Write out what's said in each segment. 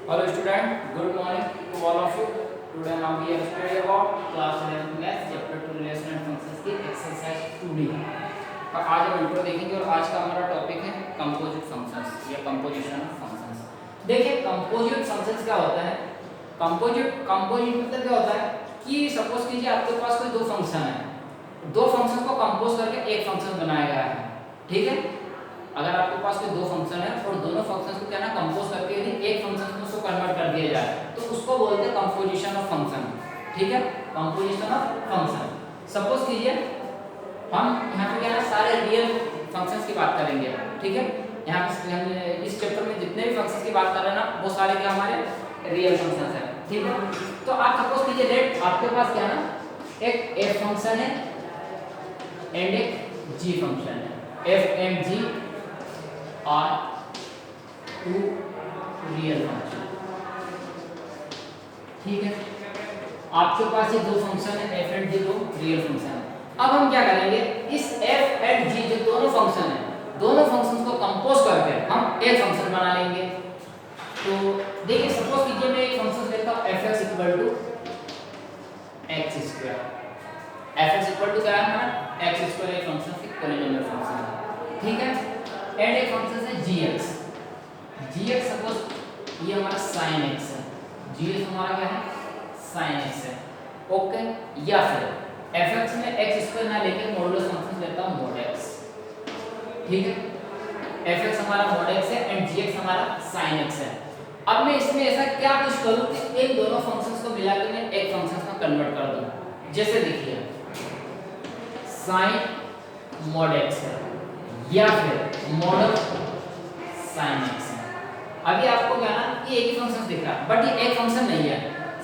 Hello student, good morning to all of you. Today now we are study about class 11th math chapter 2 relation and functions की exercise 2D। और आज हम intro देखेंगे और आज का हमारा टॉपिक है कंपोजिट फंक्शंस या कंपोजिशन ऑफ फंक्शंस। देखिए कंपोजिट फंक्शंस क्या होता है। कंपोजिट मतलब क्या होता है कि सपोज कीजिए आपके पास कोई दो फंक्शन है, दो फंक्शन को कंपोज करके एक फंक्शन बनाया गया है। ठीक है, अगर आपके पास कोई दो फंक्शन है और दोनों फंक्शंस को क्या ना कंपोज करके यदि एक फंक्शन में उसको कन्वर्ट कर दिया जाए तो उसको बोलते हैं कंपोजिशन ऑफ फंक्शन। ठीक है, कंपोजिशन ऑफ फंक्शन। सपोज कीजिए हम यहाँ पे क्या है सारे रियल फंक्शंस की बात करेंगे। ठीक है, यहाँ पे हम इस चैप्टर में जितने भी फंक्शंस की बात कर रहे हैं ना वो सारे क्या हमारे रियल फंक्शंस हैं। ठीक है, तो आप सपोज कीजिए लेट आपके पास क्या है ना एक एफ फंक्शन है एंड एक जी फंक्शन है। F and G are two real function. ठीक है, आपके पास ये दो फंक्शन है एफ एंड जी, दो रियल फंक्शन है। अब हम क्या करेंगे इस एफ एंड जी जो दोनों फंक्शन है दोनों फंक्शंस को कंपोज करके हम एक फंक्शन बना लेंगे। तो देखिए सपोज कीजिए मैं एक फंक्शन लेता हूं F X equal to X square. F X equal to क्या है हमारा एक्स स्क्वायर, एक फंक्शन की पॉलिनोमियल फंक्शन है। ठीक है, एंड एक फंक्शन है gx। gx सपोज ये हमारा sin x है, gx हमारा क्या है sin x है। ओके, या फिर fx में x स्क्वायर ना लेके मॉडुलस फंक्शन लेता हूं mod x। ठीक है, fx हमारा mod x है एंड gx हमारा sin x है। अब मैं इसमें ऐसा क्या कुछ करूं कि इन दोनों फंक्शंस को मिला के मैं एक फंक्शन में कन्वर्ट कर दूं। जैसे देखिए sin mod x है या फिर मॉडल sin x है। अभी आपको क्या ना ये एक ही फंक्शन दिख रहा है बट ये एक फंक्शन नहीं है।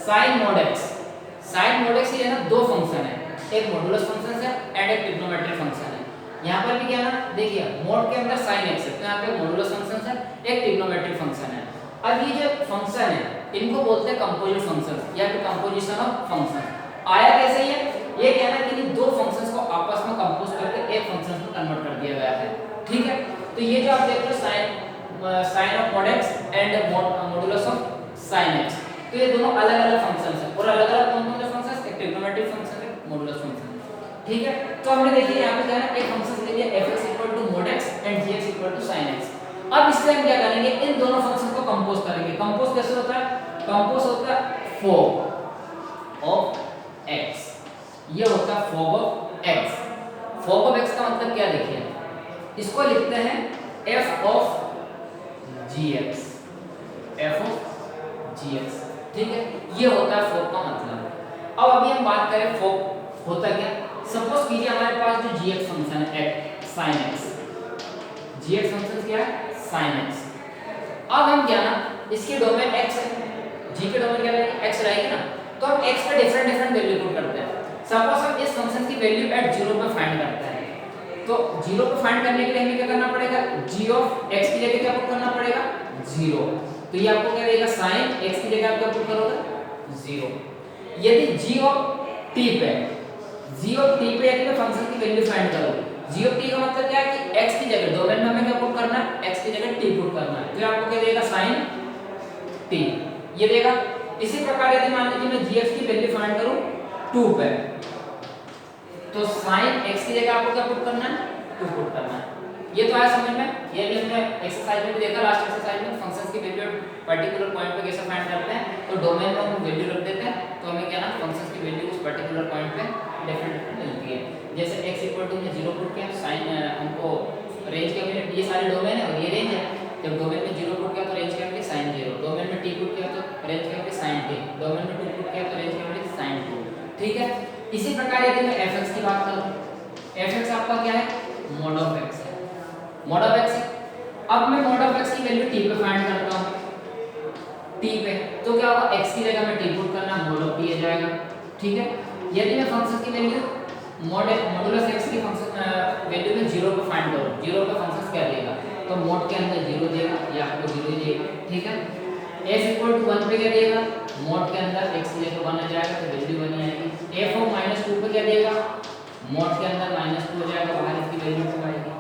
sin mod x ये ना दो फंक्शन है, एक मॉडुलस फंक्शन है एंड एक ट्रिग्नोमेट्रिक फंक्शन है। यहाँ पर भी क्या ना देखिए मोड के अंदर sin x है तो यहाँ पे मॉडुलस फंक्शन है एक ट्रिग्नोमेट्रिक फंक्शन है। अब ये जो फंक्शन है इनको बोलते हैं कंपोजिट फंक्शन या फिर कंपोजिशन ऑफ फंक्शन। आया कैसे ये क्या ना कि दो फंक्शंस को आपस में कंपोज करके एक फंक्शन में कन्वर्ट कर दिया गया है। ठीक है, तो ये जो आप देख रहे हो sin of mod x and modulus of sin x, तो ये दोनों अलग अलग फंक्शंस हैं और अलग अलग कौन कौन से फंक्शंस, एक ट्रिग्नोमेट्रिक फंक्शन है मॉडुलस फंक्शन। ठीक है, तो हमने देखिए यहाँ पे क्या है एक फंक्शन ले लिया fx mod x and gx sin x। अब इससे हम क्या करेंगे इन दोनों फंक्शन को कंपोज करेंगे। कंपोज कैसे होता है, कंपोज होता है फॉग ऑफ x। ये होता है fog of x। Fog of x का मतलब क्या देखिए इसको लिखते हैं f of gx, f of gx। ठीक है, ये होता है फॉग का मतलब। अब अभी हम बात करें फॉग होता क्या। सपोज कीजिए हमारे पास जो gx फंक्शन है sin x, gx फंक्शन क्या है sin x। अब हम क्या ना इसके डोमेन x है, g के डोमेन क्या रहेगी x रहेगी ना, तो हम x पे डिफरेंट वैल्यू पुट करते हैं। सपोज हम इस फंक्शन की वैल्यू एट 0 पे फाइंड करते हैं तो 0 पे फाइंड करने के लिए हमें क्या करना पड़ेगा g ऑफ x की जगह क्या पुट करना पड़ेगा 0। तो ये आपको क्या देगा sin x की जगह आप क्या पुट करोगे 0। यदि g ऑफ t पे यदि मैं फंक्शन की वैल्यू फाइंड करूं g ऑफ t का मतलब क्या है कि x की जगह डोमेन में हमें क्या पुट करना है x की जगह t पुट करना है। तो ये आपको क्या देगा sin t ये देगा। इसी प्रकार यदि मान लीजिए मैं gx की वैल्यू फाइंड करूं 2 पे तो sin x की जगह आपको क्या पुट करना है 2 पुट करना है। ये तो आया समझ में। ये भी हमने एक्सरसाइज में भी देखा, लास्ट एक्सरसाइज में फंक्शंस की वैल्यू पर्टिकुलर पॉइंट पे कैसे फाइंड करते हैं तो डोमेन में हम वैल्यू रख देते हैं तो हमें क्या ना फंक्शंस की वैल्यू उस पर्टिकुलर पॉइंट पे डिफरेंट मिलती है। जैसे x में 0 पुट किया sin हमको रेंज क्या मिली, ये सारे डोमेन है और ये रेंज है। जब डोमेन में 0 पुट किया तो रेंज क्या मिली sin 0, डोमेन में t पुट किया तो रेंज क्या मिली sin t, डोमेन में 2 पुट किया तो रेंज क्या मिली sin 2। ठीक है, इसी प्रकार यदि मैं fx की बात करूं, fx आपका क्या है mod ऑफ x है, mod ऑफ x है। अब मैं mod ऑफ x की वैल्यू t पे फाइंड करता हूं t पे तो क्या होगा x की जगह में t पुट करना mod ऑफ t आ जाएगा। ठीक है, यदि मैं फंक्शन की वैल्यू मॉडुलस x की फंक्शन वैल्यू में 0 पे फाइंड करूं 0 पे फंक्शन क्या देगा तो mod के अंदर 0 देगा या आपको 0 ही देगा। ठीक है, f 1 पे क्या देगा mod के अंदर x की जगह 1 आ जाएगा तो वैल्यू 1 आएगी। f ऑफ -2 पे क्या देगा mod के अंदर -2 हो जाएगा बाहर इसकी वैल्यू 2 आएगी।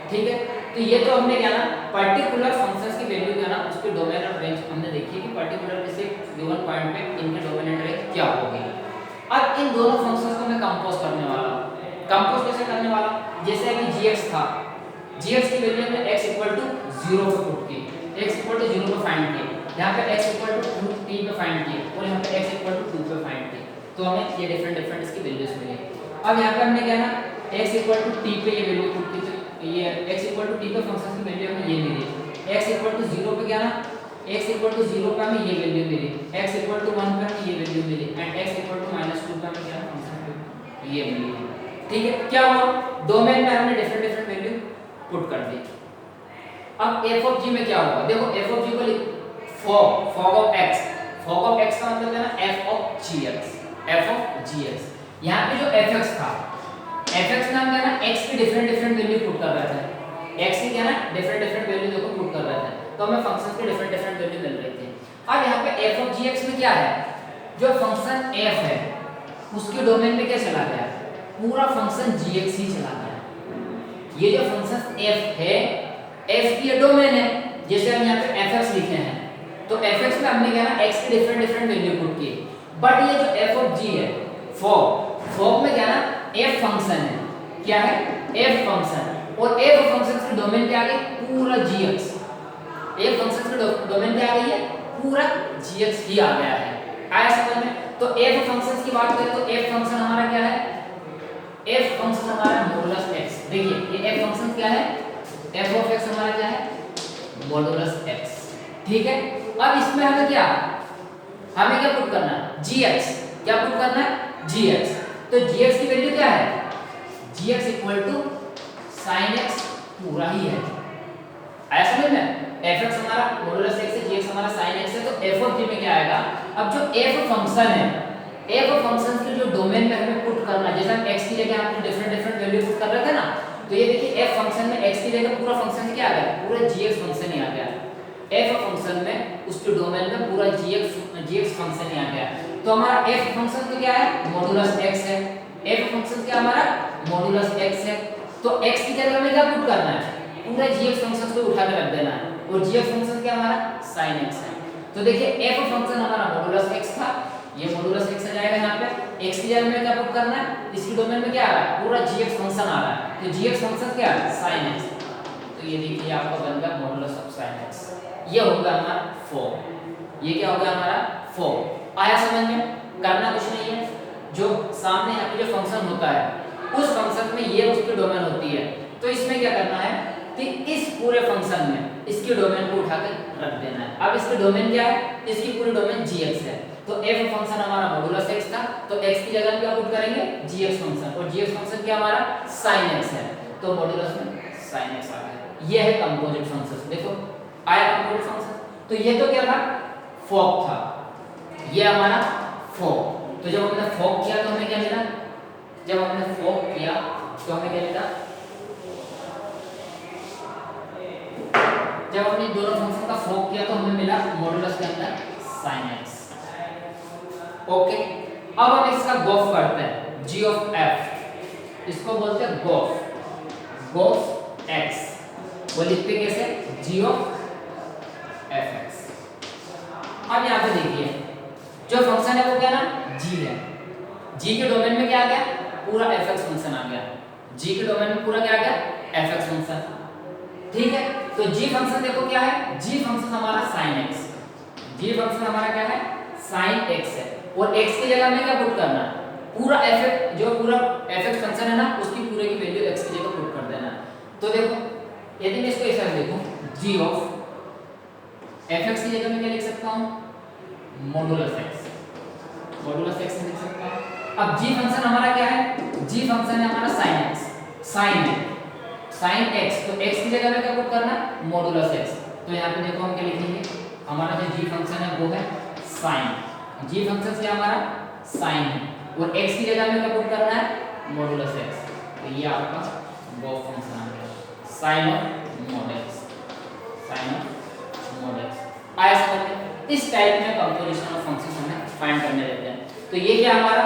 ठीक है, तो ये तो हमने क्या ना पर्टिकुलर फंक्शंस की वैल्यू क्या ना उसके डोमेन और रेंज हमने देखी कि पर्टिकुलर किसी गिवन पॉइंट पे इनके डोमेन एंड रेंज क्या होगी। अब इन दोनों फंक्शंस को मैं कंपोज करने वाला हूं। कंपोज कैसे करने वाला, जैसे अभी gx था, gx की वैल्यू हमने x 0 पे पुट की, x 0 पे फाइंड की, यहां पे x 2t पे फाइंड की और यहां पे x 2 पे फाइंड की, तो हमें ये डिफरेंट इसकी वैल्यूज मिली। अब यहां पे हमने क्या ना x t पे ये वैल्यू पुट की, तो ये x t पे फंक्शन की वैल्यू हमें ये मिली, x 0 पे क्या ना x 0 पे हमें ये वैल्यू मिली, x 1 पे हमें ये वैल्यू मिली एंड x -2 पे हमें क्या फंक्शन पे ये मिली। ठीक है, क्या हुआ, डोमेन में हमने डिफरेंट वैल्यू पुट कर दी। अब f ऑफ g में क्या होगा, देखो f ऑफ g को fog of x, fog of x का मतलब है ना f of gx, f of gx। यहां पे जो fx था, fx नाम क्या ना x की डिफरेंट वैल्यू पुट कर रहा था, x की क्या ना डिफरेंट वैल्यू देखो पुट कर रहा था, तो हमें फंक्शन की डिफरेंट वैल्यू मिल रही थी। अब यहां पे f ऑफ gx में क्या है, जो फंक्शन f है उसके डोमेन में क्या चला गया, पूरा फंक्शन gx ही चला गया। ये जो फंक्शन f है, f की ये डोमेन है, जैसे हम यहाँ पे fx लिखे हैं, तो fx में हमने क्या ना x की डिफरेंट वैल्यू पुट की, बट ये जो f ऑफ g है, fog में क्या ना f फंक्शन है, क्या है f फंक्शन, और f फंक्शन की डोमेन क्या आ गई, पूरा gx, f फंक्शन की डोमेन क्या आ गई है, पूरा gx ही आ गया है। आया समझ में? तो f फंक्शंस की बात करें तो f फंक्शन हमारा क्या है, f फंक्शन हमारा मॉडुलस x, देखिए ये f फंक्शन क्या है, f ऑफ x हमारा क्या है, मॉडुलस x। ठीक है, अब इसमें हमें क्या पुट करना है, gx, क्या पुट करना है, gx। तो gx की वैल्यू क्या है, gx sin x पूरा ही है। आया समझ में? fx हमारा मॉडुलस x है, gx हमारा sin x है, तो f ऑफ g में क्या आएगा, अब जो f फंक्शन है, f फंक्शन की जो डोमेन में हमें पुट करना है, जैसे हम x की जगह हमने डिफरेंट वैल्यू पुट कर रहे थे ना, तो ये देखिए f फंक्शन में x की जगह पूरा फंक्शन क्या आ गया, पूरा gx फंक्शन ही आ गया। f फंक्शन में उसके डोमेन में पूरा gx फंक्शन ही आ गया, तो हमारा f फंक्शन तो क्या है, मॉडुलस x है, f फंक्शन क्या हमारा मॉडुलस x है, तो x की जगह हमें क्या पुट करना है, पूरा gx फंक्शन को उठा के रख देना है, और gx फंक्शन क्या हमारा sin x है। तो देखिए f फंक्शन हमारा मॉडुलस x था, ये मॉडुलस x आ जाएगा, यहाँ पे x की जगह में क्या पुट करना है, इसकी डोमेन में क्या आ रहा है, पूरा gx फंक्शन आ रहा है, तो gx फंक्शन क्या है, sin x, तो ये देखिए आपका बन गया मॉडुलस ऑफ sin x। ये होगा हमारा फॉर्म, ये क्या होगा हमारा फॉर्म। आया समझ में? करना कुछ नहीं है, जो सामने यहाँ पे जो फंक्शन होता है उस फंक्शन में ये उसकी डोमेन होती है, तो इसमें क्या करना है कि इस पूरे फंक्शन में इसकी डोमेन को उठाकर रख देना है। अब इसकी डोमेन क्या है, इसकी पूरी डोमेन gx है, तो f फंक्शन हमारा मॉडुलस x था, तो x की जगह क्या पुट करेंगे, gx फंक्शन, और gx फंक्शन क्या हमारा sin x है, तो मॉडुलस में sin x आ गया। ये है कंपोजिट फंक्शन। देखो आया कंपोजिट फंक्शन, तो ये तो क्या था, फॉग था, ये हमारा फॉग। तो जब हमने फॉग किया तो हमें क्या मिला, जब हमने फॉग किया तो हमें क्या मिला, जब हमने दोनों फंक्शन का फॉग किया तो हमें मिला मॉडुलस के अंदर sin x। ओके, अब हम इसका गोफ करते हैं, g ऑफ f, इसको बोलते हैं गोफ x, वो लिखते कैसे, g ऑफ fx। अब यहाँ पे देखिए जो फंक्शन है वो क्या ना g है, g के डोमेन में क्या आ गया, पूरा fx फंक्शन आ गया, g के डोमेन में पूरा क्या आ गया, fx फंक्शन। ठीक है, तो g फंक्शन देखो क्या है, g फंक्शन हमारा sin x, g फंक्शन हमारा क्या है, sin x है, और x की जगह में क्या पुट करना है, पूरा fx, जो पूरा fx फंक्शन है ना उसकी पूरे की वैल्यू x की जगह पुट कर देना। तो देखो यदि मैं इसको ऐसा देखूं, g ऑफ fx की जगह में क्या लिख सकता हूं, मॉडुलस x, मॉडुलस x लिख सकता हूं। अब g फंक्शन हमारा क्या है, g फंक्शन है हमारा sin x, sin है sin x, तो x की जगह में क्या पुट करना, मॉडुलस x। तो यहाँ पे देखो हम क्या लिखेंगे, हमारा जो g फंक्शन है वो है sin, g फंक्शन से हमारा sin है, और x की जगह में क्या पुट करना है, मॉडुलस x। तो ये आपका गोफ फंक्शन आ गया, sin of mod x, sin of mod x। आया समझ में? इस टाइप में कंपोजिशन ऑफ फंक्शंस हमें फाइंड करने रहते हैं। तो ये क्या हमारा,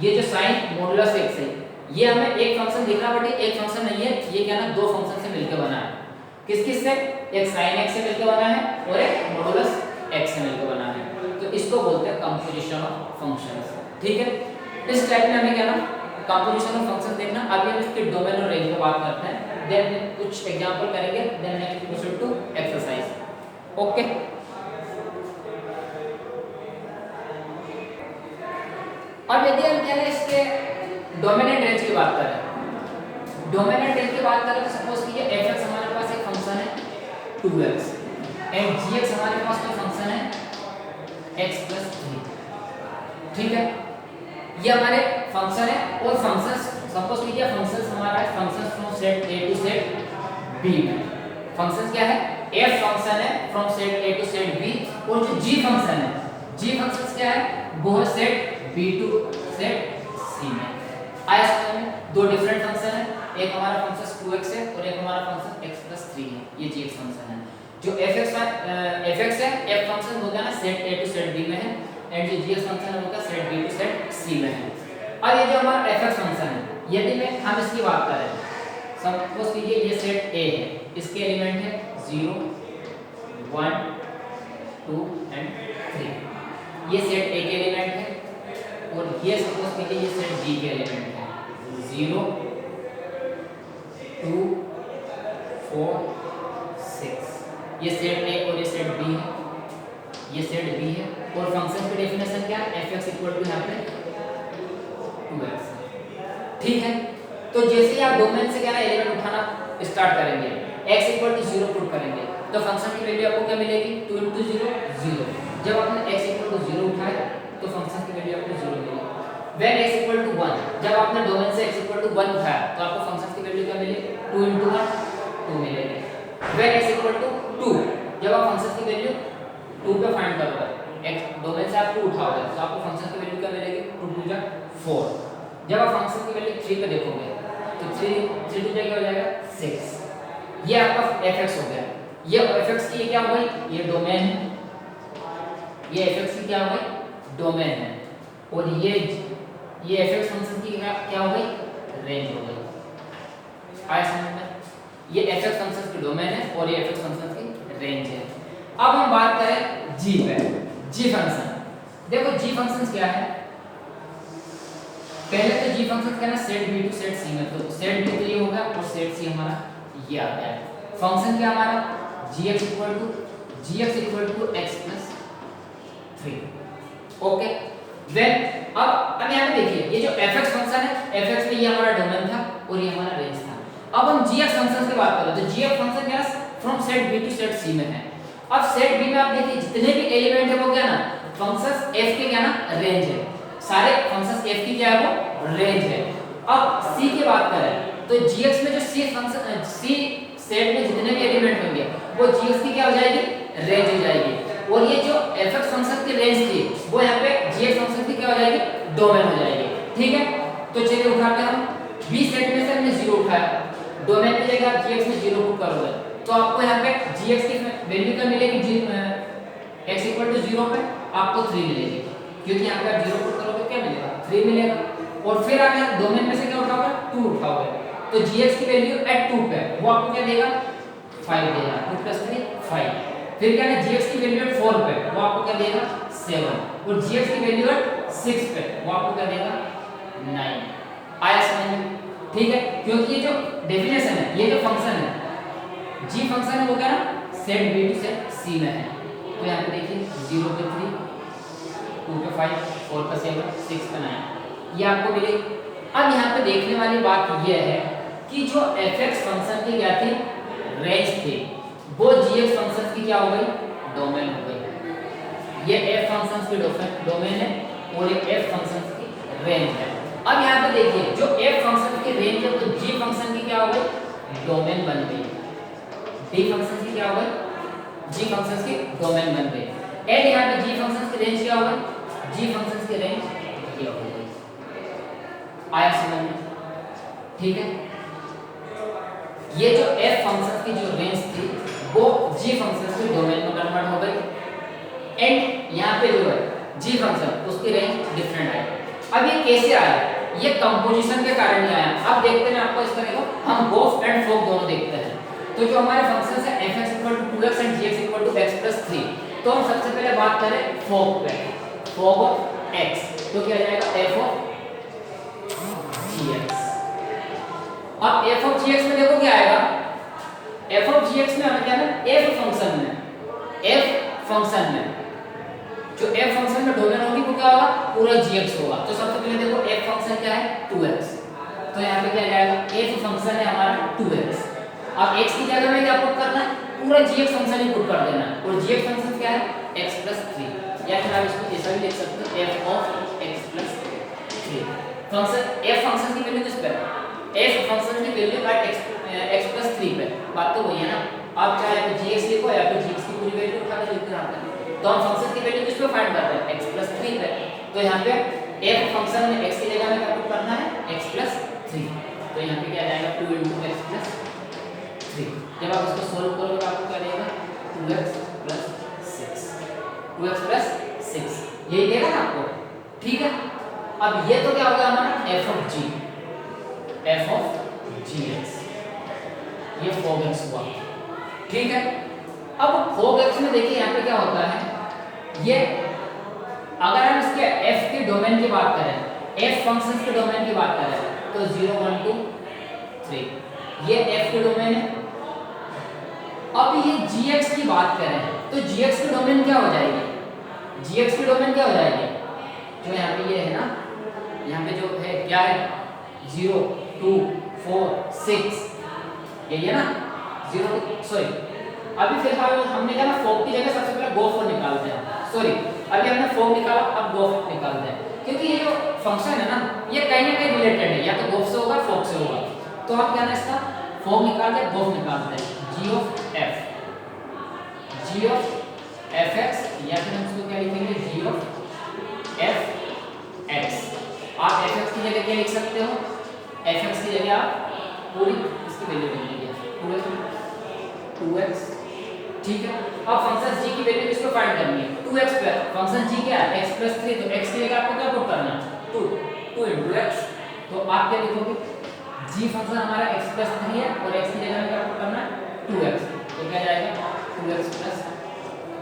ये जो sin मॉडुलस x है, ये हमें एक फंक्शन दिख रहा है, बट एक फंक्शन नहीं है, ये क्या ना दो फंक्शन से मिलकर बना है। किस किस से, एक sin x से मिलकर बना है और एक मॉडुलस x से मिलकर बना है, तो इसको बोलते हैं कंपोजिशन ऑफ फंक्शंस। ठीक है, इस टाइप में हमें क्या ना कंपोजिशन ऑफ फंक्शन देखना। अभी हम इसके डोमेन और रेंज पे बात करते हैं, देन कुछ एग्जांपल करेंगे, then next proceed to exercise. Okay, अब यदि हम क्या है इसके डोमेन एंड रेंज की बात करें, डोमेन एंड रेंज की बात करें तो सपोज कीजिए f(x) हमारे पास एक फंक्शन है 2x एंड g(x) हमारे पास कोई फंक्शन है x + 3। ठीक है, ये हमारे फंक्शन है और फंक्शंस सपोज कीजिए फंक्शंस हमारा है functions from set A to set B में। फंक्शंस क्या है, f फंक्शन है from set A to set B, और जो g फंक्शन है, g फंक्शंस क्या है, वो है set B to set C में। आया समझ में, दो डिफरेंट फंक्शन है, एक हमारा फंक्शन 2x है और एक हमारा फंक्शन x + 3 है, ये g फंक्शन है। जो fx है, f फंक्शन होगा ना set A to set B में है, एंड जो g फंक्शन है वो set B to set C में है। अब ये जो हमारा fx फंक्शन है, यदि मैं हम इसकी बात करें, सपोज कीजिए ये सेट A है, इसके एलिमेंट है 0 1 2 एंड 3, ये सेट A के एलिमेंट है, और ये सपोज कीजिए ये सेट G के एलिमेंट है 0 2 4 6, ये सेट A और ये सेट B है, ये सेट B है, और फंक्शन की डेफिनेशन क्या है, fx = यहाँ पे 2x। ठीक है, तो जैसे ही आप डोमेन से क्या ना एलिमेंट उठाना स्टार्ट करेंगे, x = 0 पुट करेंगे, तो फंक्शन की वैल्यू आपको क्या मिलेगी, 2 × 0 0। जब आपने x = 0 उठाया तो फंक्शन की वैल्यू आपको 0 मिलेगी। when x = 1, जब आपने डोमेन से x = 1 उठाया तो आपको फंक्शन की वैल्यू क्या मिलेगी, 2 × 1 2 मिलेगी। when x = 2, जब आप फंक्शन की वैल्यू 2 पे फाइंड करोगे, x डोमेन से आप 2 उठाओगे तो आपको फंक्शन की वैल्यू क्या मिलेगी, 2 × 2 = 4। जब आप फंक्शन की वैल्यू 3 पे देखोगे तो 3 2 क्या हो जाएगा 6, ये आपका fx हो गया। ये fx की क्या हो गई, ये डोमेन है, ये fx की क्या हो गई, डोमेन है, और ये fx फंक्शन की क्या हो गई, रेंज हो गई। आया समझ में, ये fx फंक्शन की डोमेन है और ये fx फंक्शन की रेंज है। अब हम बात करें g पे, g फंक्शन देखो, g फंक्शन क्या है, पहले तो g फंक्शन क्या है ना set B to set C में, तो सेट B तो ये होगा और सेट C हमारा ये आ गया है। फंक्शन क्या हमारा gx = x + 3। ओके, देन अब यहाँ पे देखिए ये जो fx फंक्शन है, fx में ये हमारा डोमेन था और ये हमारा रेंज था। अब हम gx फंक्शन की बात करें तो gx फंक्शन क्या है, from set B to set C में है। अब सेट B में आप देखिए जितने भी एलिमेंट है वो क्या ना फंक्शंस f के क्या ना रेंज है, सारे फंक्शंस f की क्या है वो रेंज है। अब c की बात करें तो gx में जो c फंक्शन c सेट में जितने भी एलिमेंट होंगे वो gx की क्या हो जाएगी, रेंज हो जाएगी, और ये जो fx फंक्शन की रेंज थी वो यहाँ पे gx फंक्शन की क्या हो जाएगी, डोमेन हो जाएगी। ठीक है, तो चलिए उठाते हैं हम b सेट में से हमने 0 उठाया, डोमेन की जगह आप gx में 0 पुट करोगे तो आपको यहाँ पे gx की वैल्यू क्या मिलेगी, x = 0 पे आपको 3 मिलेगी, क्योंकि यहाँ पे आप 0 पुट करोगे क्या मिलेगा, 3 मिलेगा। और फिर आप यहाँ डोमेन में से क्या उठाओगे, 2 उठाओगे, तो gx की वैल्यू एट 2 पे वो आपको क्या देगा, 5 देगा, 2 + 3 5। फिर क्या है gx की वैल्यू एट 4 पे वो आपको क्या देगा 7, और gx की वैल्यू एट 6 पे वो आपको क्या देगा 9। आया समझ में, ठीक है, क्योंकि ये जो डेफिनेशन है, ये जो फंक्शन है g फंक्शन है वो क्या ना set B to set C में है, तो यहाँ पे देखिए 0 पे 3 2 पे 5 4 पे 7 6 पे 9, ये आपको मिले। अब यहाँ पे देखने वाली बात यह है कि जो fx फंक्शन की क्या थी, रेंज थी, वो gx फंक्शन की क्या हो गई, डोमेन हो गई। ये f फंक्शन की डोमेन है और ये f फंक्शन की रेंज है। अब यहाँ पे देखिए जो f फंक्शन की रेंज है तो g फंक्शन की क्या हो गई, डोमेन बन गई, d फंक्शन की क्या हो गई, g फंक्शन की डोमेन बन गई, एंड यहाँ पे g फंक्शन की रेंज क्या हो गई, g फंक्शन की रेंज क्या हो गई। आया समझ में, ठीक है, ये जो f फंक्शन की जो रेंज थी वो g फंक्शन के डोमेन में कन्वर्ट हो गई, एंड यहाँ पे जो है g फंक्शन उसकी रेंज डिफरेंट आई। अब ये कैसे आया, ये कंपोजिशन के कारण ही आया। अब देखते हैं आपको इस तरह को हम गोफ एंड फोक दोनों देखते हैं। तो जो हमारे फंक्शन है fx equal to 2x and gx equal to x plus 3, तो हम सबसे पहले बात करें fog पे, fog ऑफ x, तो क्या आ जाएगा f ऑफ gx। अब f ऑफ gx में देखो क्या आएगा, f ऑफ gx में हमें क्या है f फंक्शन में, f फंक्शन में जो f फंक्शन में डोमेन होगी वो क्या होगा, पूरा gx होगा। तो सबसे पहले देखो f फंक्शन क्या है 2x, तो यहाँ पे क्या जाएगा f फंक्शन है हमारा 2x। अब x की जगह में क्या पुट करना है, पूरा gx फंक्शन ही पुट कर देना है, और gx फंक्शन क्या है x प्लस 3, या फिर आप इसको ऐसा भी लिख सकते हो f of x plus 3। Function f function की वैल्यू किस पे, f फंक्शन की वैल्यू x प्लस 3 पे, बात तो वही है ना। आप चाहे तो gx लिखो या फिर gx की पूरी वैल्यू उठा के लिख के आते हैं, तो हम फंक्शन की वैल्यू किस पे फाइंड करते हैं x प्लस 3 पे। तो यहाँ पे f फंक्शन में x की जगह में क्या पुट करना है x प्लस 3, तो यहाँ पे क्या आ जाएगा 2 into x प्लस 3। जब आप इसको सोल्व करोगे तो आपको क्या देगा 2x प्लस 6, 2x प्लस 6 यही देगा ना आपको, ठीक है। अब ये तो क्या होगा हमारा f of g, f of gx, ये fog x हुआ, ठीक है। अब fog x में देखिए यहाँ पे क्या होता है, ये अगर हम इसके f के डोमेन की बात करें, f फंक्शंस के डोमेन की बात करें तो 0 1 2 3 ये f के डोमेन है। अब ये gx की बात करें तो gx की डोमेन क्या हो जाएगी, gx की डोमेन क्या हो जाएगी, जो यहाँ पे ये है ना, यहाँ पे जो है क्या है 0 2 4 6 यही है ना, 0 सॉरी अभी फिलहाल हमने क्या ना fog की जगह सबसे पहले go for निकालते हैं, सॉरी अभी हमने fog निकाला, अब go for निकालते हैं, क्योंकि ये जो फंक्शन है ना ये कहीं ना कहीं रिलेटेड है, या तो go से होगा fog से होगा। तो हम क्या ना इसका fog निकालते हैं, go निकालते हैं, g of f, g of fx, या फिर हम इसको क्या लिखेंगे g of fx। आप fx की जगह क्या लिख सकते हो, fx की जगह आप पूरी इसकी वैल्यू लिख लीजिए 2x, ठीक है। अब फंक्शन g की वैल्यू किसको फाइंड करनी है 2x पे, फंक्शन g क्या है x प्लस 3, तो x की जगह आपको क्या पुट करना है 2 into x, तो आप क्या लिखोगे g फंक्शन हमारा x प्लस 3 है और x की जगह में क्या पुट करना है 2x, तो क्या जाएगा 2x प्लस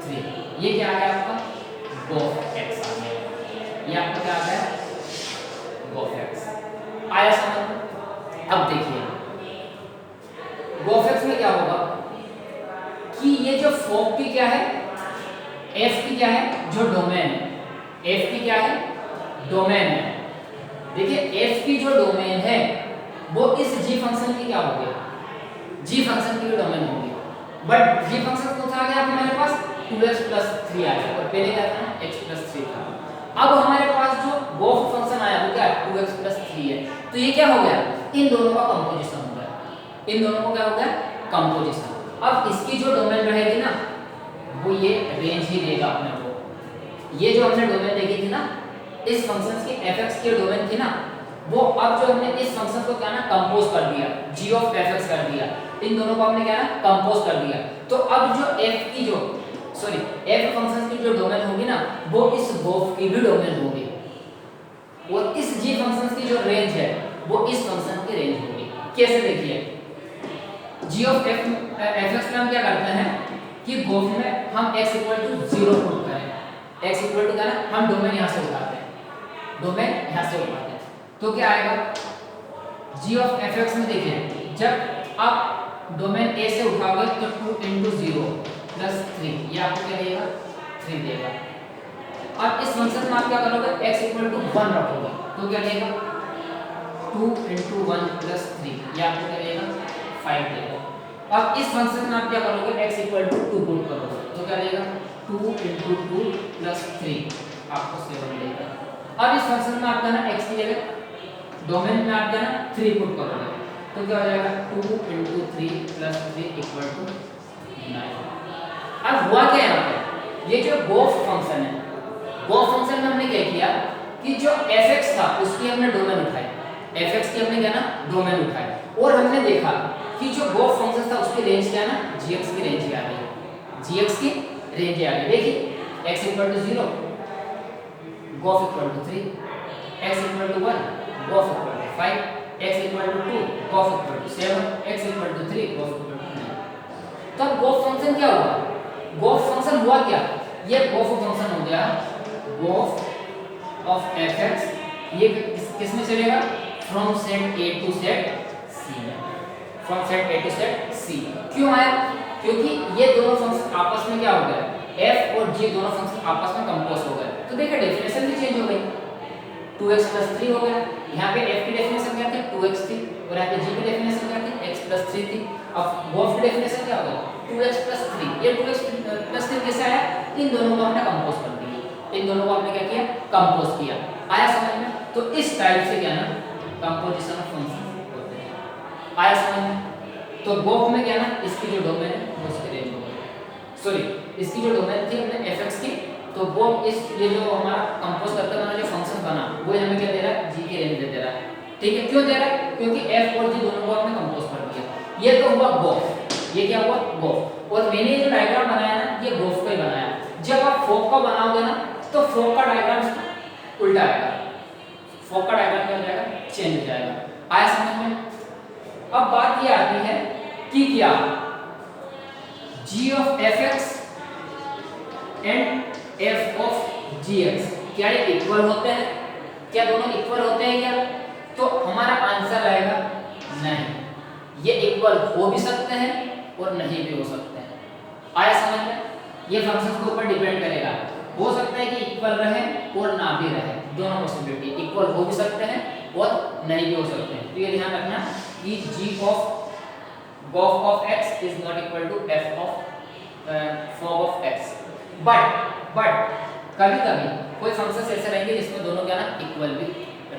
3, ये क्या आ गया आपका गोफ x आ गया, ये आपका क्या आ गया गोफ x आया समझ। अब देखिए गोफ x में क्या होगा कि ये जो fog की क्या है f की क्या है जो डोमेन है, f की क्या है डोमेन है। देखिए f की जो डोमेन है वो इस g फंक्शन की क्या होगी, g फंक्शन की डोमेन होगी, बट g फंक्शन कौन सा आ गया हमारे पास 2x प्लस 3 आ गया, और पहले क्या था x प्लस 3 था। अब हमारे पास जो गोफ फंक्शन आया वो क्या है 2x प्लस 3 है, तो ये क्या हो गया इन दोनों का कंपोजिशन हो गया, इन दोनों को क्या हो गया कंपोजिशन। अब इसकी जो डोमेन रहेगी ना वो ये रेंज ही देगा अपने को, ये जो हमने डोमेन देखी थी ना इस फंक्शन की fx की डोमेन थी ना, वो अब जो हमने इस फंक्शन को क्या ना कंपोज कर दिया g ऑफ fx कर दिया, इन दोनों को हमने क्या ना कंपोज कर दिया। तो अब जो f की जो सॉरी f फंक्शन की जो डोमेन होगी ना वो इस गोफ की भी डोमेन होगी, और इस g फंक्शन की जो रेंज है वो इस फंक्शन की रेंज होगी। कैसे देखिए g ऑफ fx में हम क्या करते हैं कि गोफ में हम x इक्वल टू 0 पुट करें, x इक्वल टू क्या ना हम डोमेन यहाँ से उठाते हैं, डोमेन यहाँ से उठाते हैं, तो क्या आएगा g ऑफ fx में देखिए जब आप डोमेन a से उठाओगे तो 2 into 0 प्लस 3 ये आपको क्या देगा 3 देगा। अब इस फंक्शन में आप क्या करोगे x इक्वल टू 1 रखोगे तो क्या देगा 2 into 1 प्लस 3 ये आपको क्या देगा 5 देगा। अब इस फंक्शन में आप क्या करोगे x इक्वल टू 2 पुट करोगे तो क्या देगा 2 into 2 प्लस 3 आपको 7 देगा। अब इस फंक्शन में आप क्या ना x की जगह डोमेन में आप क्या ना 3 पुट करोगे तो क्या हो जाएगा 2 into 3 प्लस 3 इक्वल टू 9। अब हुआ क्या यहाँ पे ये जो गोफ फंक्शन है, गोफ फंक्शन में हमने क्या किया कि जो fx था उसकी हमने डोमेन उठाई, fx की हमने क्या ना डोमेन उठाई, और हमने देखा कि जो गोफ फंक्शन था उसकी रेंज क्या है ना gx की रेंज आ गई, gx की रेंज आ गई। देखिए x equal to 0 g o f equal to 3, x equal to 1 g o f equal to 5, x equal to 2 g o f equal to 7, x equal to 3 g o f equal to 9। तो अब गोफ फंक्शन क्या हुआ, गोफ फंक्शन हुआ क्या, ये गोफ फंक्शन हो गया गोफ ऑफ fx, ये किस में चलेगा, from set a to set c में, from set a to set c। क्यों आया, क्योंकि ये दोनों फंक्शन आपस में क्या हो गए, f और g दोनों फंक्शन आपस में कंपोज हो गए। तो देखिए डेफिनेशन भी चेंज हो गई, 2x + 3 हो गया। यहाँ पे f की डेफिनेशन क्या थी, 2x थी, और यहाँ पे g की डेफिनेशन क्या थी, x + 3 थी। अब गोफ की डेफिनेशन क्या होगा, 2x + 3। ये 2x + 3 कैसे आया, इन दोनों को हमने कंपोज कर दिया, इन दोनों को हमने क्या किया, कंपोज किया। आया समझ में, तो इस टाइप से क्या ना कंपोजिशन ऑफ फंक्शन होते हैं। आया समझ में, तो गोफ में क्या ना इसकी जो डोमेन है वो उसकी रेंज हो गई, सॉरी इसकी जो डोमेन थी अपने fx की, तो वो इस ये जो हमारा कंपोज करते हुए जो फंक्शन बना वो हमें क्या दे रहा है, g की रेंज दे रहा है। ठीक है, क्यों दे रहा है, क्योंकि f और g दोनों को हमने कंपोज कर दिया। ये तो हुआ गोफ, ये क्या हुआ गोफ। और मैंने ये जो डायग्राम बनाया ना ये गोफ का ही बनाया। जब आप फोक का बनाओगे ना तो फोक का डायग्राम उल्टा आएगा, फोक का डायग्राम क्या हो जाएगा, चेंज हो जाएगा। आया समझ में। अब बात ये आती है कि क्या g of fx and f of gx क्या ये इक्वल होते हैं, क्या दोनों इक्वल होते हैं क्या, तो हमारा आंसर आएगा नहीं, ये इक्वल हो भी सकते हैं और नहीं भी हो सकते हैं। आया समझ में, ये फंक्शंस के ऊपर डिपेंड करेगा, हो सकता है कि इक्वल रहे और ना भी रहे, दोनों पॉसिबिलिटी, इक्वल हो भी सकते हैं और नहीं भी हो सकते हैं। तो ये ध्यान रखना कि g of g o f of x is not equal to f of f o g of x। But कभी कभी कोई फंक्शंस ऐसे रहेंगे जिसमें दोनों क्या ना इक्वल भी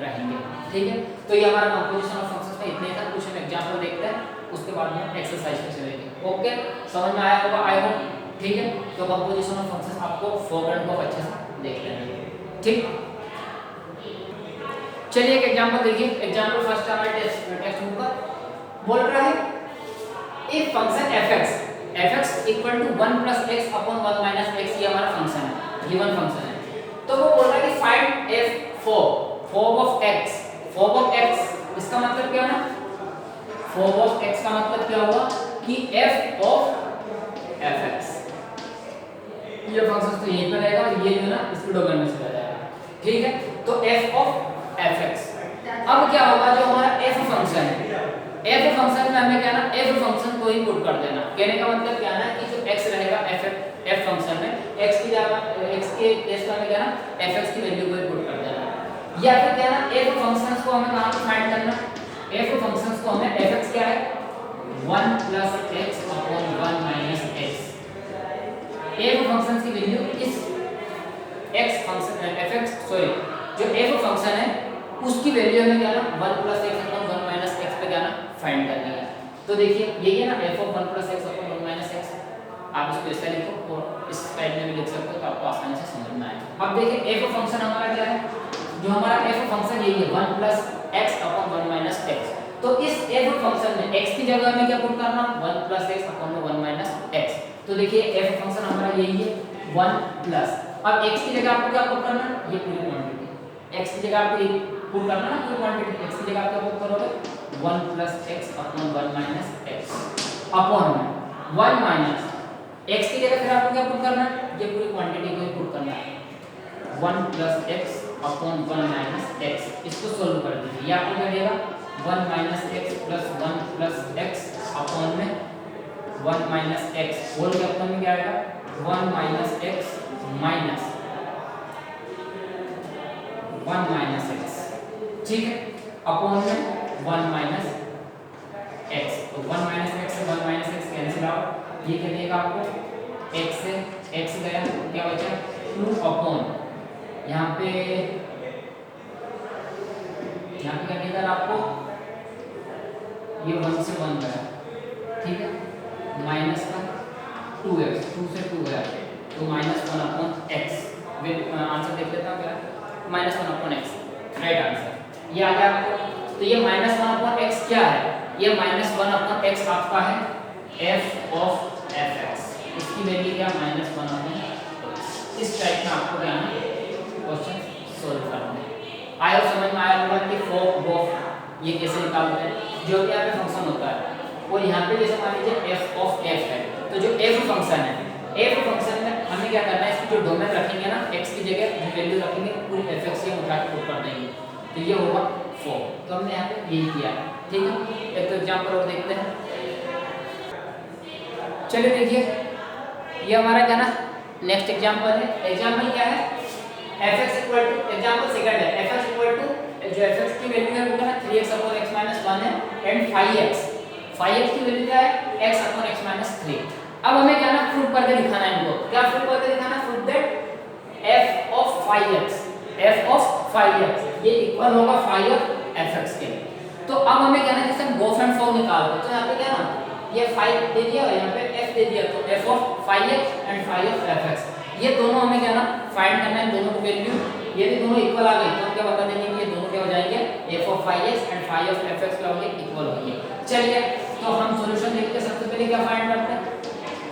रहेंगे। ठीक है, तो ये हमारा कंपोजिशन ऑफ फंक्शंस में इतने था। कुछ हम एग्जांपल देखते हैं, उसके बाद में एक्सरसाइज पे चलेंगे। ओके, समझ में आया होगा आई होप। ठीक है, तो कंपोजिशन ऑफ फंक्शंस आपको फॉग एंड गोफ अच्छे से देख लेना है। ठीक, चलिए एक एग्जांपल देखिए। एग्जांपल फर्स्ट हमारे टेक्स्ट बुक का बोल रहा है if function fx equal to 1 + x upon 1 - x, ये हमारा फंक्शन है, गिवन फंक्शन है। तो वो बोल रहा है कि find f fog of x, fog of x इसका मतलब क्या है ना, फॉग ऑफ x का मतलब क्या हुआ कि f ऑफ fx, ये फंक्शन तो यहीं पे रहेगा, ये जो है ना इसके डोमेन में चला जाएगा। ठीक है, तो f ऑफ fx। अब क्या होगा, जो हमारा f फंक्शन है, f फंक्शन में हमें क्या ना f फंक्शन को ही पुट कर देना। कहने का मतलब क्या है कि जो x रहेगा f फंक्शन में, x की जगह x के प्लेस पे हमें क्या ना fx की वैल्यू को ही पुट कर देना। या फिर क्या ना f फंक्शंस को हमें कहां पे फाइंड करना, f फंक्शंस को हमें fx क्या है 1 + x upon 1 - x, f functions की वैल्यू इस x फंक्शन fx सॉरी जो f फंक्शन है उसकी वैल्यू हमें क्या ना 1 + x अपॉन 1 - x पे क्या ना फाइंड करनी है। तो देखिए यही है ना f of 1 + x upon 1 - x, आप इसको ऐसे लिखो और इस टाइप में भी लिख सकते हो तो आपको आसानी से समझ में आएगा। अब देखिए f फंक्शन हमारा क्या है, जो हमारा f फंक्शन यही है 1 + x अपॉन 1 - x। तो इस f फंक्शन में x की जगह हमें क्या पुट करना 1 + x अपॉन 1 - x। तो देखिए f फंक्शन हमारा यही है 1 प्लस, अब x की जगह आपको क्या पुट करना, ये पूरी क्वांटिटी, x की जगह आपको पुट करना ना पूरी क्वांटिटी, x की जगह आप क्या पुट करोगे 1 + x upon 1 - x upon 1 minus x की जगह फिर आपको क्या पुट करना है, ये पूरी क्वांटिटी को ही पुट करना है 1 + x अपॉन 1 - x। इसको सोल्व कर दीजिए, ये आपको क्या देगा 1 - x + 1 + x अपॉन में 1 - x होल के अपॉन में क्या आएगा 1 - x माइनस 1 - x। ठीक है, अपॉन में 1 - x, तो 1 - x से 1 - x कैंसिल आउट, ये क्या देगा आपको x से x गया क्या बचा 2 अपॉन यहाँ पे क्या देगा आपको ये 1 से 1 गया। ठीक है, माइनस का 2x, 2 से 2 गया तो -1/x। आंसर देख लेता हूँ क्या -1/x, राइट आंसर ये आ गया आपको। तो ये -1/x क्या है, ये -1/x आपका है f ऑफ fx, इसकी वैल्यू क्या -1/x। इस टाइप में आपको क्या है क्वेश्चन सोल्व करना है। आई होप समझ में आया होगा कि फॉग गोफ ये कैसे निकालते हैं। जो भी यहाँ पे फंक्शन होता है और यहाँ पे जैसे मान लीजिए f ऑफ f है तो जो एफ फंक्शन है, एफ फंक्शन में हमें क्या करना है, इसकी जो डोमेन रखेंगे ना x की जगह जो वैल्यू रखेंगे पूरी fx से उठा के पुट कर देंगे, तो ये होगा 4। तो हमने यहाँ पे यही किया, ठीक है। एक तो एग्जांपल और देखते हैं। चलिए देखिए, ये हमारा क्या ना नेक्स्ट एग्जांपल है। एग्जांपल क्या है, fx equal to, example second है, fx इक्वल टू जो fx की वैल्यू है वो क्या ना 3x/x-1 है एंड 5x, 5x की वैल्यू क्या है x/x-3। अब हमें क्या ना प्रूव करके दिखाना है इनको, क्या प्रूव करके दिखाना है, prove that f of 5x ये इक्वल होगा 5 ऑफ fx के। तो अब हमें क्या ना जैसे हम गोफेन फॉर्म निकाल दो, तो यहाँ पे क्या ना ये 5 दे दिया और यहाँ पे f दे दिया, तो f of 5x and 5 of fx, ये दोनों हमें क्या ना फाइंड करना है, दोनों की वैल्यू। यदि दोनों इक्वल आ गई तो हम क्या बता देंगे कि ये दोनों क्या हो जाएंगे, f of 5x and 5 of fx क्या होंगे, इक्वल होंगे। चलिए तो हम सॉल्यूशन देखते हैं। सबसे पहले क्या फाइंड करते हैं,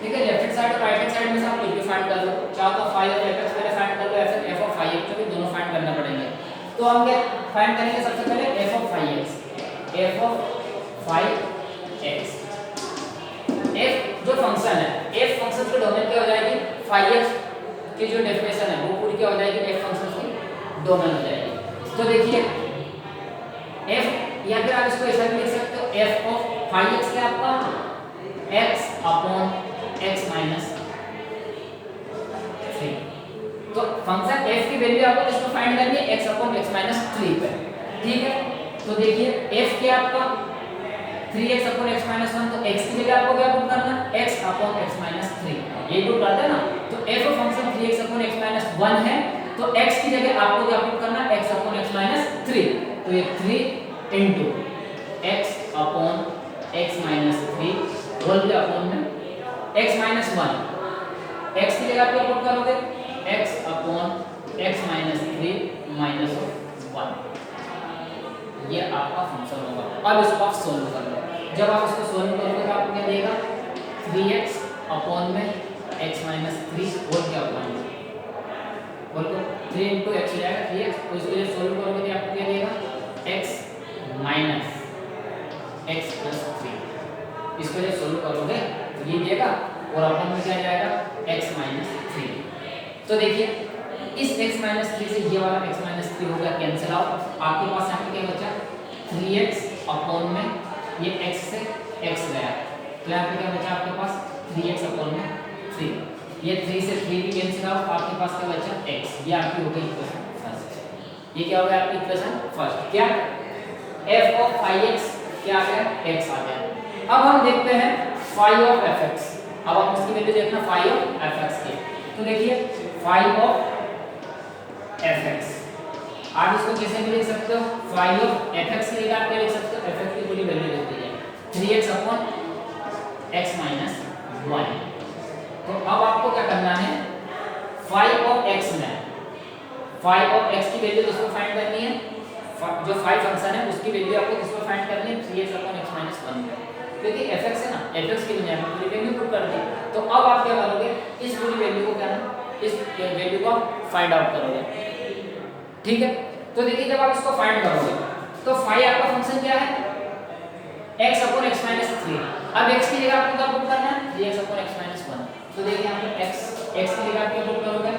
ठीक है, लेफ्ट हैंड साइड और राइट हैंड साइड में से आप कुछ भी फाइंड कर लो, चाहो तो 5 ऑफ fx पहले फाइंड कर लो, ऐसे f ऑफ 5x को भी दोनों फाइंड करना पड़ेंगे। तो हम क्या फाइंड करेंगे, सबसे पहले f of 5x, f of 5x, f जो फंक्शन है, f फंक्शन की डोमेन क्या हो जाएगी, 5x की जो डेफिनेशन है वो पूरी क्या हो जाएगी, f फंक्शन की डोमेन हो जाएगी। तो देखिए f, या फिर आप इसको ऐसा भी लिख सकते हो, f ऑफ 5x क्या आपका x अपॉन x माइनस 3। तो फंक्शन f की वैल्यू आपको किसको फाइंड करनी है, x अपॉन x माइनस 3 पे, ठीक है। तो देखिए f क्या आपका 3x अपॉन x माइनस 1, तो x की जगह आपको क्या पुट करना है, x अपॉन x माइनस 3, ये पुट करते हैं ना। तो f function 3x upon x minus 1 है, तो x की जगह आपको क्या पुट करना है, x अपॉन x माइनस 3, तो ये 3 into x upon x minus 3 whole के अपॉन में x माइनस 1, x की जगह आप क्या पुट करोगे, x upon x minus 3 minus 1, ये आपका फंक्शन होगा। अब इसको आप सोल्व कर लो। जब आप इसको सोल्व करोगे तो आपको क्या देगा, 3x अपॉन में x माइनस 3 होल के अपॉन में, बोल तो 3 इनटू x हो जाएगा 3x, तो इसको जब सोल्व करोगे तो आपको क्या देगा, x माइनस x प्लस 3, इसको जब सोल्व करोगे तो ये देगा और अपॉन में क्या जाएगा, x माइनस 3। तो देखिए इस x माइनस 3 से ये वाला x माइनस 3 हो गया कैंसिल आउट, आपके पास यहाँ पे क्या बचा, 3x अपॉन में ये x से x गया, तो यहाँ पे क्या बचा आपके पास 3x अपॉन में 3, ये 3 से 3 भी कैंसिल आउट, आपके पास क्या बचा x, ये आपकी हो गई इक्वेशन फर्स्ट। ये क्या हो गया आपकी इक्वेशन फर्स्ट, क्या f ऑफ 5x क्या आ गया, x आ गया। अब हम देखते हैं 5 ऑफ fx, अब हम इसकी वैल्यू देखना 5 ऑफ fx की, तो देखिए 5 ऑफ fx, आप इसको कैसे भी लिख सकते हो, 5 ऑफ fx की जगह आप क्या लिख सकते हो, fx की पूरी वैल्यू लिख दीजिए 3x अपॉन x माइनस 1। तो अब आपको क्या करना है, 5 ऑफ x में 5 ऑफ x की वैल्यू किसको फाइंड करनी है, जो 5 फंक्शन है उसकी वैल्यू आपको किसको फाइंड करनी है, 3x अपॉन x माइनस 1 में, क्योंकि fx है ना, fx की वैल्यू हमने पूरी वैल्यू पुट कर दी। तो अब आप क्या करोगे, इस पूरी वैल्यू को क्या ना, इस वैल्यू को फाइंड आउट करोगे, ठीक है। तो देखिए जब आप इसको फाइंड करोगे तो 5 आपका फंक्शन क्या है, x अपॉन x माइनस 3, अब x की जगह आपको क्या पुट करना है, 3x अपॉन x माइनस 1। तो देखिए यहाँ पे x की जगह आप क्या पुट करोगे,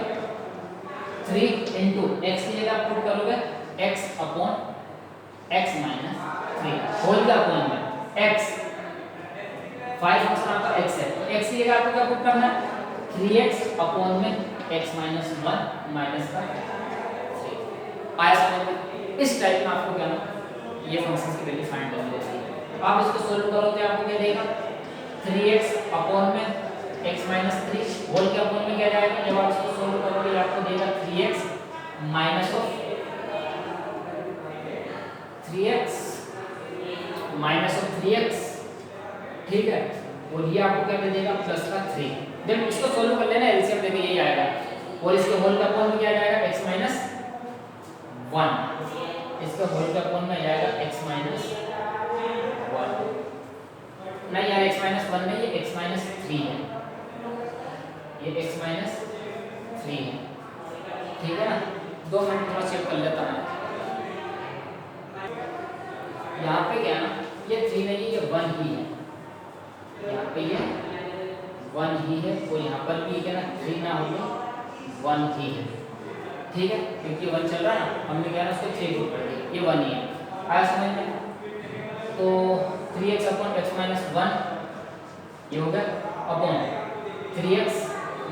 3 इनटू x की जगह आप पुट करोगे x upon x minus 3 whole के अपॉन में x, 5 फंक्शन आपका x है, तो x की जगह आपको क्या पुट करना है, 3x अपॉन में x माइनस 1 माइनस का 3 आया समझ में। इस टाइप में आपको क्या ना ये फंक्शन की वैल्यू फाइंड करनी होती है। आप इसको सोल्व करो तो आपको क्या देगा, 3x अपॉन में x माइनस 3 होल के अपॉन में क्या जाएगा, जब आप इसको सोल्व करोगे आपको देगा 3x माइनस ऑफ 3x, ठीक है, और ये आपको क्या दे देगा प्लस का 3। जब इसको सोल्व कर लेना एलसीएम लेके यही आएगा, और इसके होल का अपॉन में क्या जाएगा x माइनस 1, इसका होल का अपॉन में जाएगा x माइनस 1, नहीं यार x माइनस 1 नहीं, ये x माइनस 3 है, ये x माइनस 3 है, ठीक है ना। 2 मिनट थोड़ा चेक कर लेता हूँ, यहाँ पे क्या ना ये 3 नहीं ये 1 ही है, यहाँ पे ये 1 ही है, और यहाँ पर भी है ना 3 ना होगा 1 ही है, ठीक है, क्योंकि 1 चल रहा है ना, हमने क्या है उसको 3 को कर दिया, ये 1 ही है। आया समझ में? तो 3x अपॉन x माइनस 1 ये हो गया, अपॉन 3x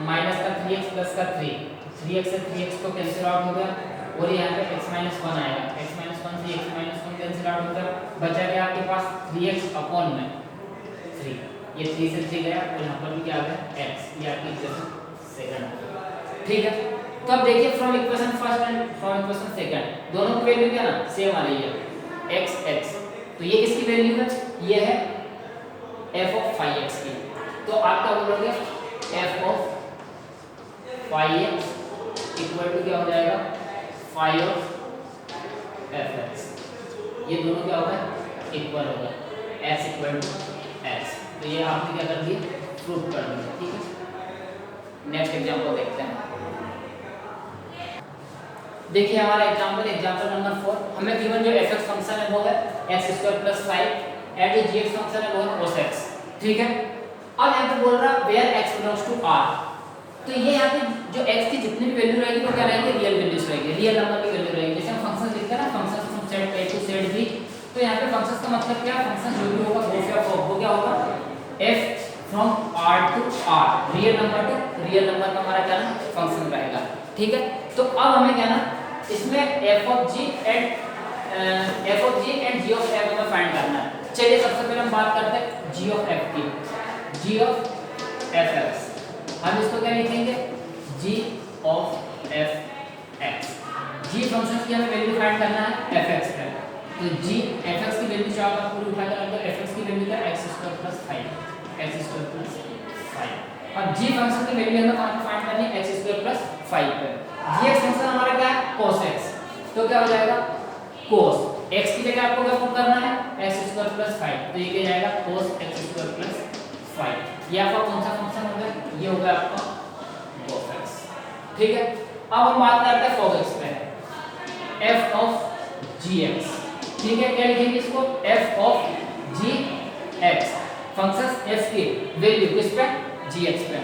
माइनस का 3x प्लस का 3x से 3x तो कैंसिल आउट हो गया, और यहाँ पे x माइनस 1 आएगा, x माइनस 1 से x माइनस 1 कैंसिल आउट हो गया, बचा क्या आपके पास 3x अपॉन में 3, ये 3 से 3 गया, और यहाँ पर भी क्या आ गया x, ये आपकी इक्वेशन सेकंड, ठीक है। तो अब देखिए from equation first and from equation second दोनों की वैल्यू क्या ना सेम आ रही है x, तो ये किसकी वैल्यू है, ये है f ऑफ 5x की, तो आप क्या बोलोगे f of 5x equal to क्या हो जाएगा 5 ऑफ fx, ये दोनों क्या होगा इक्वल होगा, x इक्वल टू x, तो ये आपने क्या कर दिया प्रूव कर दिया, ठीक है। नेक्स्ट एग्जांपल देखते हैं। देखिए हमारा एग्जांपल नंबर 4, हमें गिवन जो fx फंक्शन है वो है x² + 5 एंड जो gx फंक्शन है वो है cos x, ठीक है। अब यहाँ पे बोल रहा है where x belongs to r, तो ये यहाँ पे जो x की जितनी भी वैल्यू रहेगी वो क्या रहेगी रियल वैल्यूज रहेगी, रियल नंबर की वैल्यू रहेगी। जैसे हम फंक्शन लिखते हैं ना function from set a to set b, तो यहाँ पे फंक्शन का मतलब क्या है, फंक्शन जो भी होगा वो क्या होगा f from r to r, real number to real number का हमारा क्या ना फंक्शन रहेगा, ठीक है। तो अब हमें क्या ना इसमें f of g and g of f हमें फाइंड करना है। चलिए सबसे पहले हम बात करते हैं g ऑफ f की, g ऑफ fx, हम इसको क्या लिखेंगे g of fx, g function की हमें वैल्यू फाइंड करना है fx है, तो g fx की वैल्यू चार बार पूरी उठा कर, तो fx की वैल्यू क्या x² + 5, अब g फंक्शन की वैल्यू हमें कहां पे फाइंड करनी है x² + 5 पे, gx फंक्शन हमारा क्या है cos x, तो क्या हो जाएगा cos x की जगह आपको क्या पुट करना है x² + 5, तो ये क्या जाएगा cos x² + 5, ये आपका कौन सा फंक्शन होगा, ये होगा आपका cos x, ठीक है। अब हम बात करते हैं cos x पे, f ऑफ gx, ठीक है, क्या लिखेंगे इसको f of gx, function f की वैल्यू किस पे gx पे,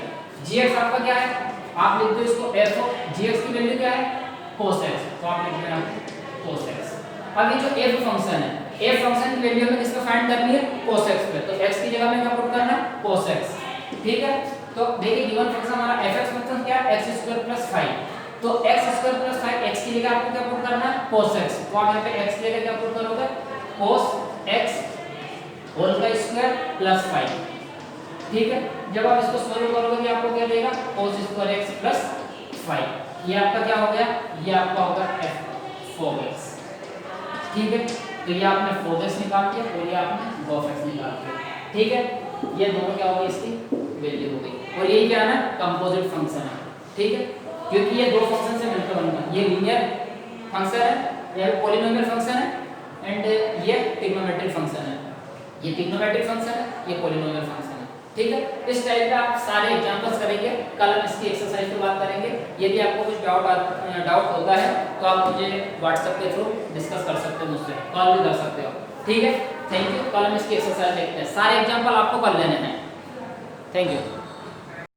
gx आपका क्या है, आप लिख दो इसको f ऑफ gx की वैल्यू क्या है cos x, तो आप लिख देना cos x। अब ये जो f फंक्शन है, f फंक्शन की वैल्यू हमें किस पे फाइंड करनी है cos x पे, तो x की जगह में क्या पुट करना है cos x, ठीक है। तो देखिए गिवन फंक्शन हमारा fx फंक्शन क्या है x² + 5, तो x² + 5 x की जगह आपको क्या पुट करना है cos x, तो आप यहां पे x की जगह क्या पुट करोगे cos x होल का स्क्वायर प्लस 5, ठीक है। जब आप इसको सॉल्व करोगे आपको क्या देगा cos² x प्लस 5, ये आपका क्या हो गया, ये आपका होगा f 4x, ठीक है। तो ये आपने 4x निकाल दिया और ये आपने 2x निकाल दिया, ठीक है। ये दोनों क्या हो गई इसकी वैल्यू हो गई, और ये क्या है ना कंपोजिट फंक्शन है, ठीक है, क्योंकि ये दो फंक्शन से मिलकर बना, ये लीनियर फंक्शन है, ये पॉलिनोमियल फंक्शन है, एंड ये ट्रिग्नोमेट्रिक फंक्शन है, ये ट्रिग्नोमेट्रिक फंक्शन है, ये पॉलिनोमियल फंक्शन है, ठीक है। इस टाइप का आप सारे एग्जांपल्स करेंगे, कल हम इसकी एक्सरसाइज की बात करेंगे। यदि आपको कुछ डाउट होता है तो आप मुझे व्हाट्सएप के थ्रू डिस्कस कर सकते हो, मुझसे कॉल भी कर सकते हो, ठीक है। थैंक यू, कल हम इसकी एक्सरसाइज देखते हैं, सारे एग्जांपल आपको कर लेने हैं, थैंक यू।